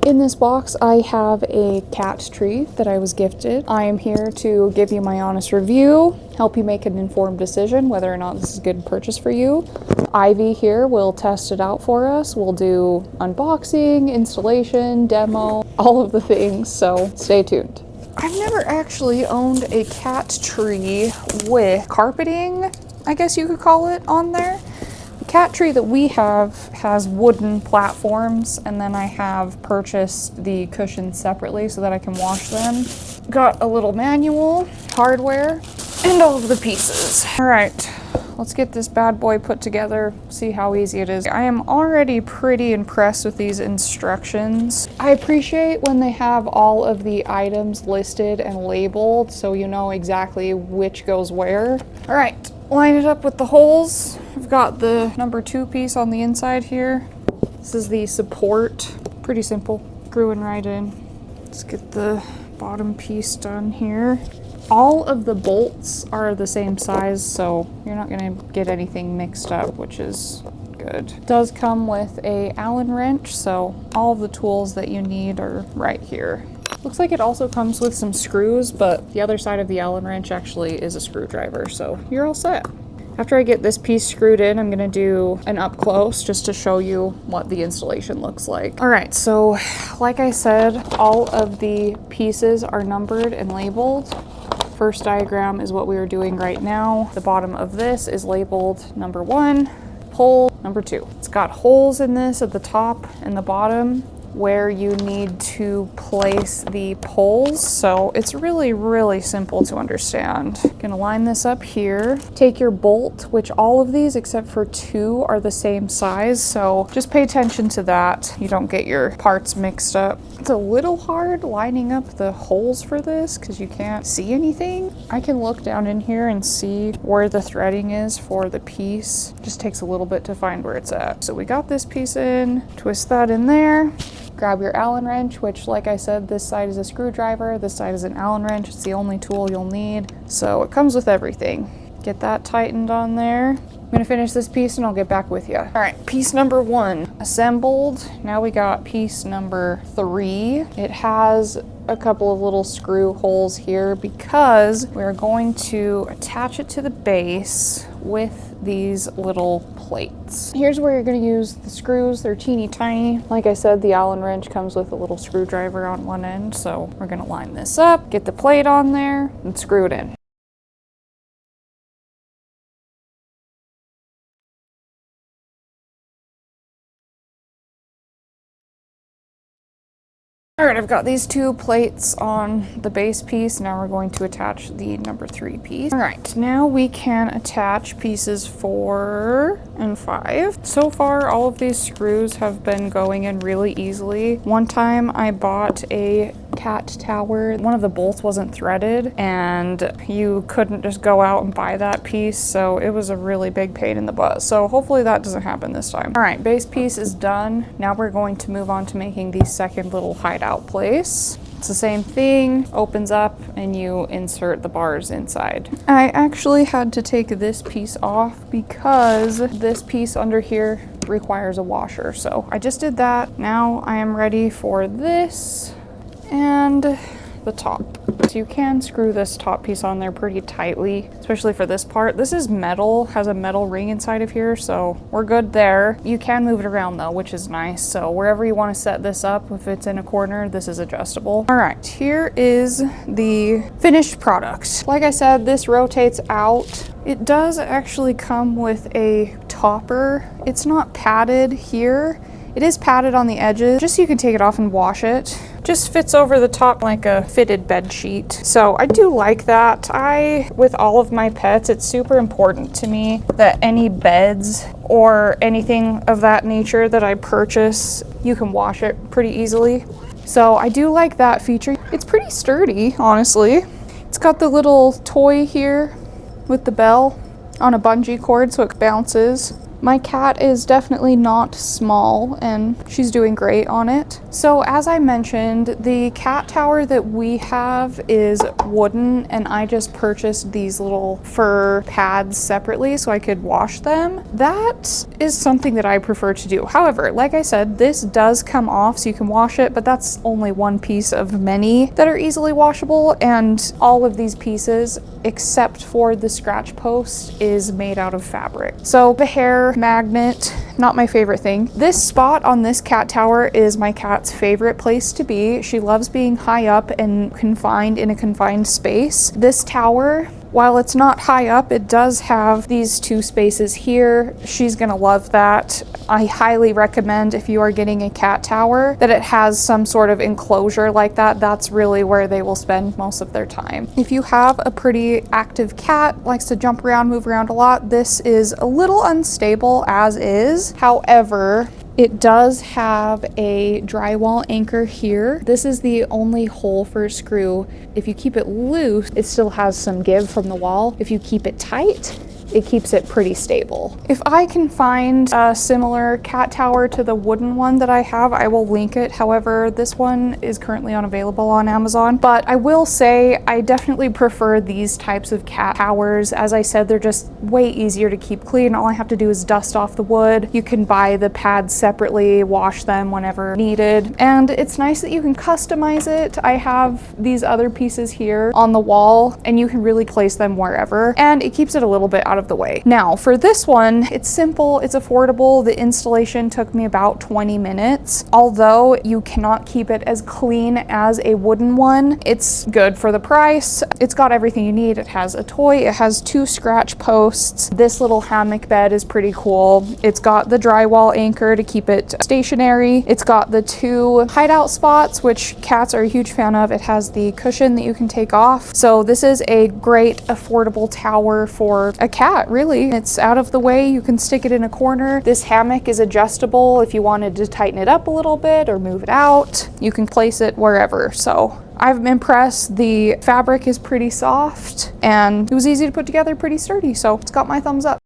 In this box, I have a cat tree that I was gifted. I am here to give you my honest review, help you make an informed decision whether or not this is a good purchase for you. Ivy here will test it out for us. We'll do unboxing, installation, demo, all of the things, so stay tuned. I've never actually owned a cat tree with carpeting, I guess you could call it, on there. The cat tree that we have has wooden platforms, and then I have purchased the cushions separately so that I can wash them. Got a little manual, hardware, and all of the pieces. All right, let's get this bad boy put together, see how easy it is. I am already pretty impressed with these instructions. I appreciate when they have all of the items listed and labeled so you know exactly which goes where. All right, line it up with the holes. I've got the number 2 piece on the inside here. This is the support. Pretty simple, screwing right in. Let's get the bottom piece done here. All of the bolts are the same size, so you're not gonna get anything mixed up, which is good. It does come with a Allen wrench, so all of the tools that you need are right here. Looks like it also comes with some screws, but the other side of the Allen wrench actually is a screwdriver, so you're all set. After I get this piece screwed in, I'm gonna do an up close just to show you what the installation looks like. All right, so like I said, all of the pieces are numbered and labeled. First diagram is what we are doing right now. The bottom of this is labeled number 1, pole number 2. It's got holes in this at the top and the bottom where you need to place the poles. So it's really simple to understand. Gonna line this up here. Take your bolt, which all of these except for 2 are the same size. So just pay attention to that. You don't get your parts mixed up. It's a little hard lining up the holes for this because you can't see anything. I can look down in here and see where the threading is for the piece. Just takes a little bit to find where it's at. So we got this piece in, twist that in there. Grab your Allen wrench, which like I said, this side is a screwdriver, this side is an Allen wrench. It's the only tool you'll need. So it comes with everything. Get that tightened on there. I'm gonna finish this piece and I'll get back with you. All right, piece number 1 assembled. Now we got piece number 3. It has a couple of little screw holes here because we're going to attach it to the base with these little plates. Here's where you're going to use the screws. They're teeny tiny. Like I said, the Allen wrench comes with a little screwdriver on one end, so we're going to line this up, get the plate on there, and screw it in. All right, I've got these 2 plates on the base piece. Now we're going to attach the number 3 piece. All right, now we can attach pieces 4 and 5. So far, all of these screws have been going in really easily. One time I bought a cat tower. One of the bolts wasn't threaded and you couldn't just go out and buy that piece. So it was a really big pain in the butt. So hopefully that doesn't happen this time. All right, base piece is done. Now we're going to move on to making the second little hideout place. It's the same thing, opens up and you insert the bars inside. I actually had to take this piece off because this piece under here requires a washer. So I just did that. Now I am ready for this and the top. So you can screw this top piece on there pretty tightly, especially for this part. This is metal, has a metal ring inside of here, so we're good there. You can move it around though, which is nice. So wherever you want to set this up, if it's in a corner, this is adjustable. All right, here is the finished product. Like I said, this rotates out. It does actually come with a topper. It's not padded here. It is padded on the edges, just so you can take it off and wash it. Just fits over the top like a fitted bed sheet. So I do like that. With all of my pets, it's super important to me that any beds or anything of that nature that I purchase, you can wash it pretty easily. So I do like that feature. It's pretty sturdy, honestly. It's got the little toy here with the bell on a bungee cord so it bounces. My cat is definitely not small and she's doing great on it. So as I mentioned, the cat tower that we have is wooden, and I just purchased these little fur pads separately so I could wash them. That is something that I prefer to do. However, like I said, this does come off so you can wash it, but that's only one piece of many that are easily washable, and all of these pieces except for the scratch post is made out of fabric. So the hair magnet, not my favorite thing. This spot on this cat tower is my cat's favorite place to be. She loves being high up and confined in a confined space. This tower, while it's not high up, it does have these two spaces here. She's gonna love that. I highly recommend, if you are getting a cat tower, that it has some sort of enclosure like that. That's really where they will spend most of their time. If you have a pretty active cat, likes to jump around, move around a lot, this is a little unstable as is. However, it does have a drywall anchor here. This is the only hole for a screw. If you keep it loose, it still has some give from the wall. If you keep it tight, it keeps it pretty stable. If I can find a similar cat tower to the wooden one that I have, I will link it. However, this one is currently unavailable on Amazon. But I will say I definitely prefer these types of cat towers. As I said, they're just way easier to keep clean. All I have to do is dust off the wood. You can buy the pads separately, wash them whenever needed. And it's nice that you can customize it. I have these other pieces here on the wall, and you can really place them wherever. And it keeps it a little bit out of the way. Now for this one, it's simple, it's affordable. The installation took me about 20 minutes. Although you cannot keep it as clean as a wooden one, it's good for the price. It's got everything you need. It has a toy, it has two scratch posts. This little hammock bed is pretty cool. It's got the drywall anchor to keep it stationary. It's got the two hideout spots, which cats are a huge fan of. It has the cushion that you can take off. So this is a great affordable tower for a cat. Really, it's out of the way. You can stick it in a corner. This hammock is adjustable if you wanted to tighten it up a little bit or move it out. You can place it wherever. So I'm impressed. The fabric is pretty soft and it was easy to put together, pretty sturdy. So it's got my thumbs up.